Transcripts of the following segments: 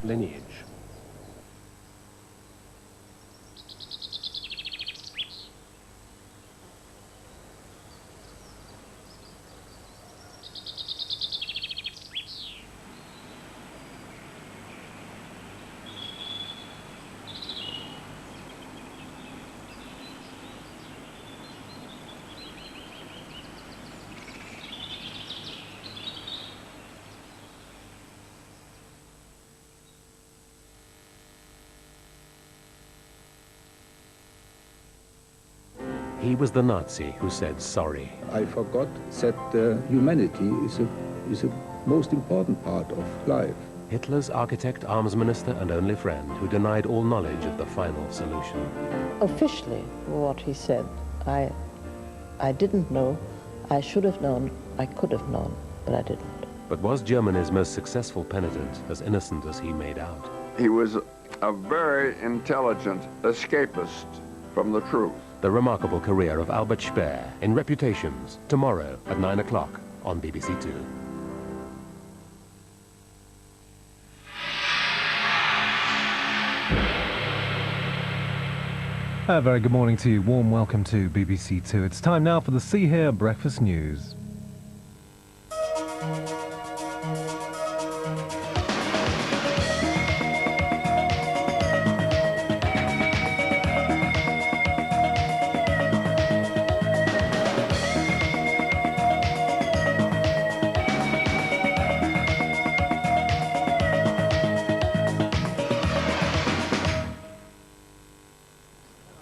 lineage. He was the Nazi who said sorry. I forgot that humanity is a most important part of life. Hitler's architect, arms minister, and only friend who denied all knowledge of the final solution. Officially, what he said, I didn't know. I should have known. I could have known, but I didn't. But was Germany's most successful penitent as innocent as he made out? He was a very intelligent escapist from the truth. The remarkable career of Albert Speer in Reputations, tomorrow at 9 o'clock on BBC2. A very good morning to you. Warm welcome to BBC2. It's time now for the See Here Breakfast News.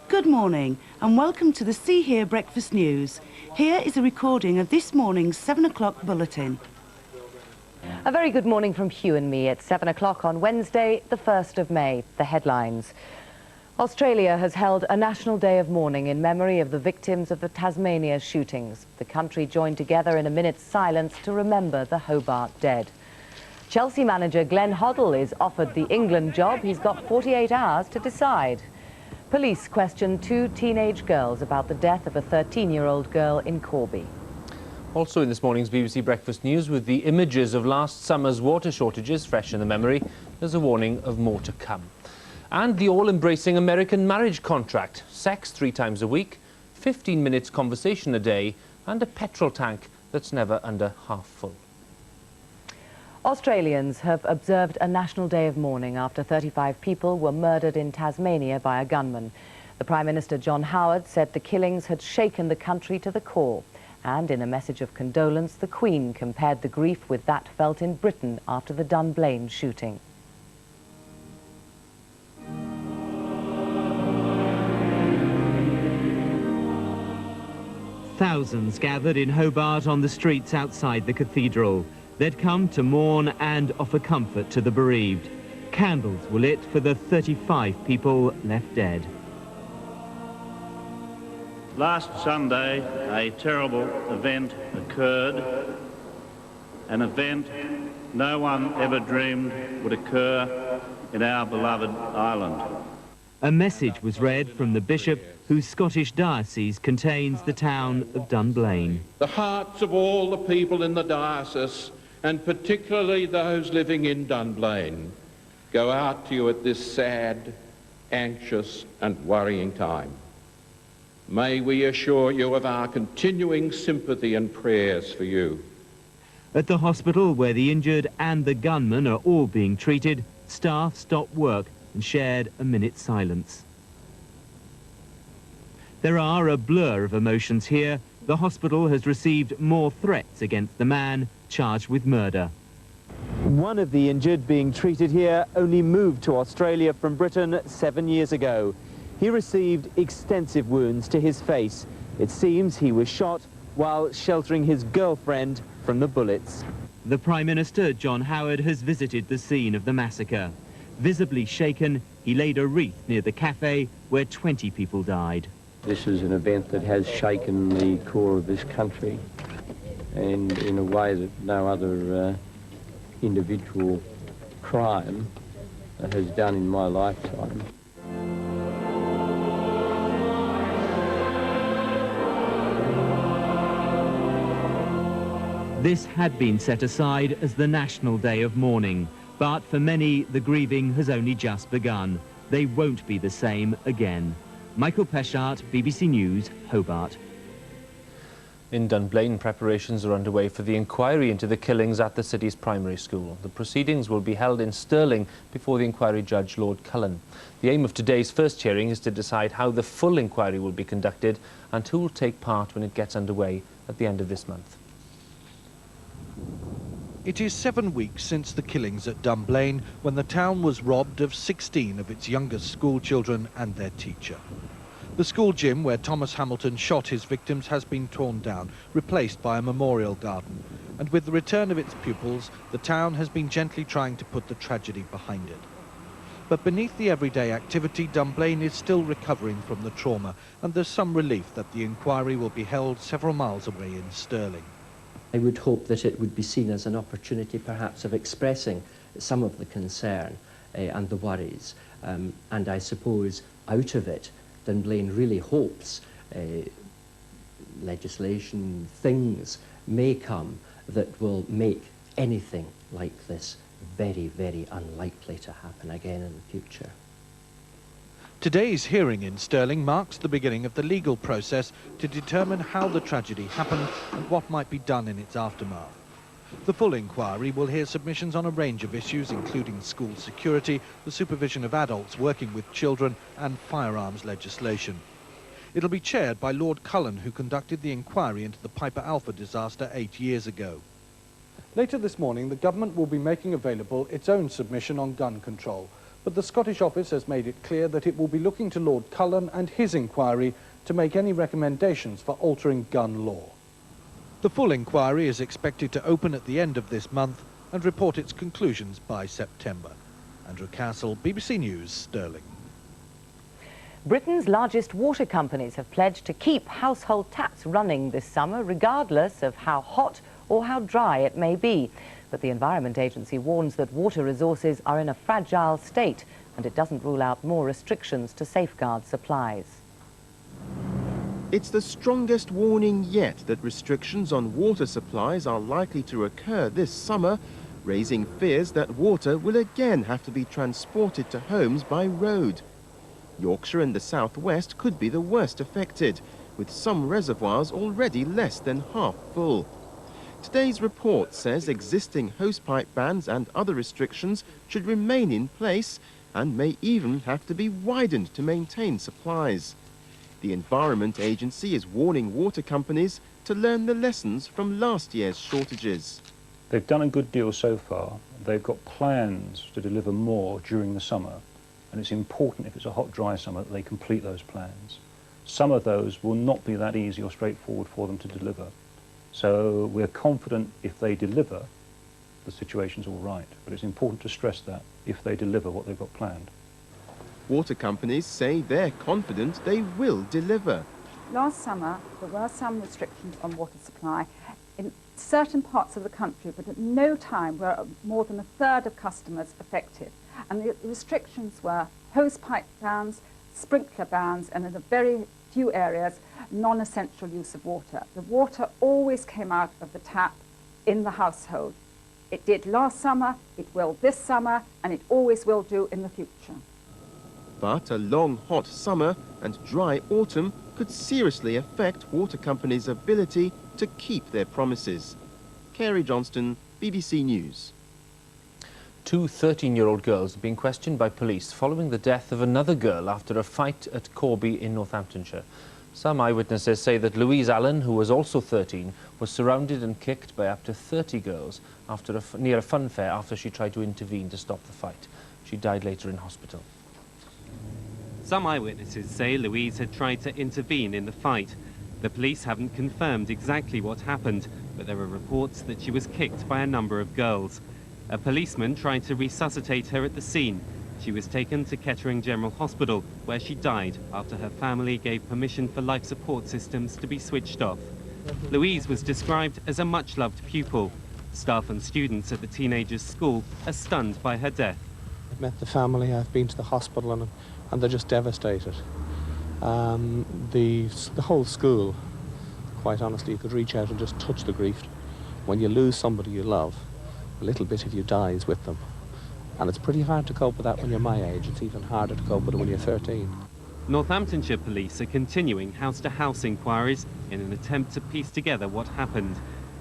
Good morning and welcome to the See Here Breakfast News. Here is a recording of this morning's 7 o'clock bulletin. A very good morning from Hugh and me at 7 o'clock on Wednesday, the 1st of May. The headlines. Australia has held a national day of mourning in memory of the victims of the Tasmania shootings. The country joined together in a minute's silence to remember the Hobart dead. Chelsea manager Glen Hoddle is offered the England job. He's got 48 hours to decide. Police question 2 teenage girls about the death of a 13-year-old girl in Corby. Also in this morning's BBC Breakfast News, with the images of last summer's water shortages fresh in the memory, there's a warning of more to come. And the all-embracing American marriage contract, sex 3 times a week, 15 minutes conversation a day, and a petrol tank that's never under half full. Australians have observed a national day of mourning after 35 people were murdered in Tasmania by a gunman. The Prime Minister John Howard said the killings had shaken the country to the core. And in a message of condolence, the Queen compared the grief with that felt in Britain after the Dunblane shooting. Thousands gathered in Hobart on the streets outside the cathedral. They'd come to mourn and offer comfort to the bereaved. Candles were lit for the 35 people left dead. Last Sunday, a terrible event occurred, an event no one ever dreamed would occur in our beloved island. A message was read from the bishop whose Scottish diocese contains the town of Dunblane. The hearts of all the people in the diocese, and particularly those living in Dunblane, go out to you at this sad, anxious and worrying time. May we assure you of our continuing sympathy and prayers for you. At the hospital where the injured and the gunman are all being treated, staff stopped work and shared a minute's silence. There are a blur of emotions here. The hospital has received more threats against the man charged with murder. One of the injured being treated here only moved to Australia from Britain 7 years ago. He received extensive wounds to his face. It seems he was shot while sheltering his girlfriend from the bullets. The Prime Minister, John Howard, has visited the scene of the massacre. Visibly shaken, he laid a wreath near the cafe where 20 people died. This is an event that has shaken the core of this country, and in a way that no other individual crime has done in my lifetime. This had been set aside as the National Day of Mourning. But for many, the grieving has only just begun. They won't be the same again. Michael Peschart, BBC News, Hobart. In Dunblane, preparations are underway for the inquiry into the killings at the city's primary school. The proceedings will be held in Stirling before the inquiry judge, Lord Cullen. The aim of today's first hearing is to decide how the full inquiry will be conducted and who will take part when it gets underway at the end of this month. It is 7 weeks since the killings at Dunblane, when the town was robbed of 16 of its youngest school children and their teacher. The school gym where Thomas Hamilton shot his victims has been torn down, replaced by a memorial garden. And with the return of its pupils, the town has been gently trying to put the tragedy behind it. But beneath the everyday activity, Dunblane is still recovering from the trauma, and there's some relief that the inquiry will be held several miles away in Stirling. I would hope that it would be seen as an opportunity perhaps of expressing some of the concern and the worries. And I suppose out of it, Dunblane really hopes legislation, things may come that will make anything like this very, very unlikely to happen again in the future. Today's hearing in Stirling marks the beginning of the legal process to determine how the tragedy happened and what might be done in its aftermath. The full inquiry will hear submissions on a range of issues, including school security, the supervision of adults working with children, and firearms legislation. It'll be chaired by Lord Cullen, who conducted the inquiry into the Piper Alpha disaster 8 years ago. Later this morning, the government will be making available its own submission on gun control, but the Scottish Office has made it clear that it will be looking to Lord Cullen and his inquiry to make any recommendations for altering gun law. The full inquiry is expected to open at the end of this month and report its conclusions by September. Andrew Castle, BBC News, Stirling. Britain's largest water companies have pledged to keep household taps running this summer, regardless of how hot or how dry it may be. But the Environment Agency warns that water resources are in a fragile state, and it doesn't rule out more restrictions to safeguard supplies. It's the strongest warning yet that restrictions on water supplies are likely to occur this summer, raising fears that water will again have to be transported to homes by road. Yorkshire and the southwest could be the worst affected, with some reservoirs already less than half full. Today's report says existing hosepipe bans and other restrictions should remain in place and may even have to be widened to maintain supplies. The Environment Agency is warning water companies to learn the lessons from last year's shortages. They've done a good deal so far. They've got plans to deliver more during the summer, and it's important if it's a hot, dry summer that they complete those plans. Some of those will not be that easy or straightforward for them to deliver. So we're confident if they deliver, the situation's all right. But it's important to stress that, if they deliver what they've got planned. Water companies say they're confident they will deliver. Last summer, there were some restrictions on water supply in certain parts of the country, but at no time were more than a third of customers affected. And the restrictions were hosepipe bans, sprinkler bans, and in a very few areas, non-essential use of water. The water always came out of the tap in the household. It did last summer, it will this summer, and it always will do in the future. But a long, hot summer and dry autumn could seriously affect water companies' ability to keep their promises. Carey Johnston, BBC News. Two 13-year-old girls have been questioned by police following the death of another girl after a fight at Corby in Northamptonshire. Some eyewitnesses say that Louise Allen, who was also 13, was surrounded and kicked by up to 30 girls near a fun fair after she tried to intervene to stop the fight. She died later in hospital. Some eyewitnesses say Louise had tried to intervene in the fight. The police haven't confirmed exactly what happened, but there are reports that she was kicked by a number of girls. A policeman tried to resuscitate her at the scene. She was taken to Kettering General Hospital, where she died after her family gave permission for life support systems to be switched off. Louise was described as a much-loved pupil. Staff and students at the teenager's school are stunned by her death. I've met the family, I've been to the hospital, and they're just devastated. The whole school, quite honestly, you could reach out and just touch the grief. When you lose somebody you love, a little bit of you dies with them. And it's pretty hard to cope with that when you're my age. It's even harder to cope with it when you're 13. Northamptonshire police are continuing house-to-house inquiries in an attempt to piece together what happened.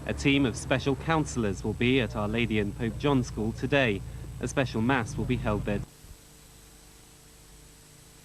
A team of special counsellors will be at Our Lady and Pope John School today. A special mass will be held there.